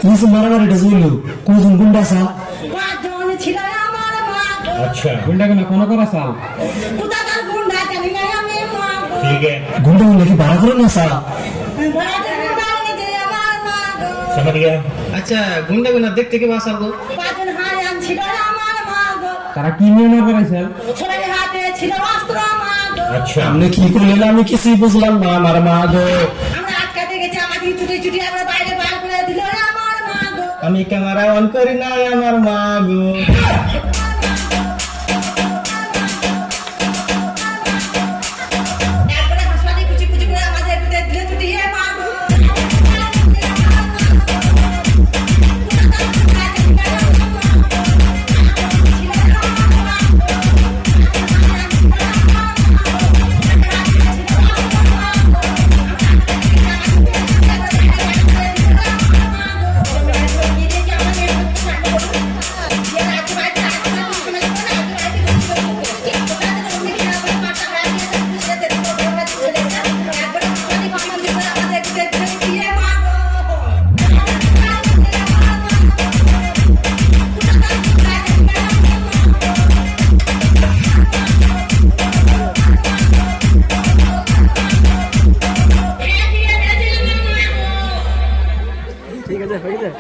কিছু মারামারিটা শুনলো কোন গুন্ডা সাল अच्छा गुंडा के ना कौन करा साल ठीक है गुंडा गुंडा की बारा करो ना साल समझ गया अच्छा गुंडा के ना देखते के बासाल को তারা কি নিয়ে না করে স্যার अच्छा আপনি কি করলেন আমি কিছুই বুঝলাম না আমার মা গো আমি ক্যামেরা অন করি না আমার মা গো ঠিক আছে হয়ে যায়